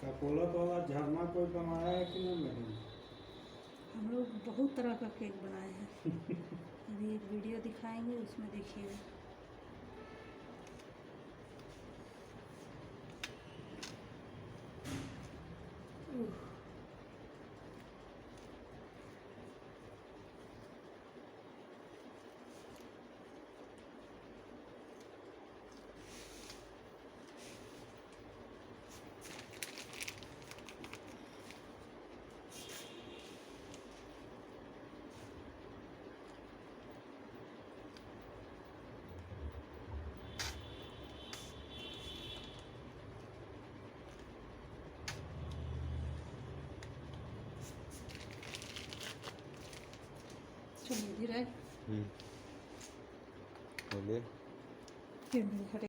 कपोलत वाला झरना कोई बनाया है कि नहीं मैडम? हम लोग बहुत तरह का केक बनाए हैं। अभी एक वीडियो दिखाएंगे, उसमें देखिएगा। चलिए धीरे बोलिए। फिर मिल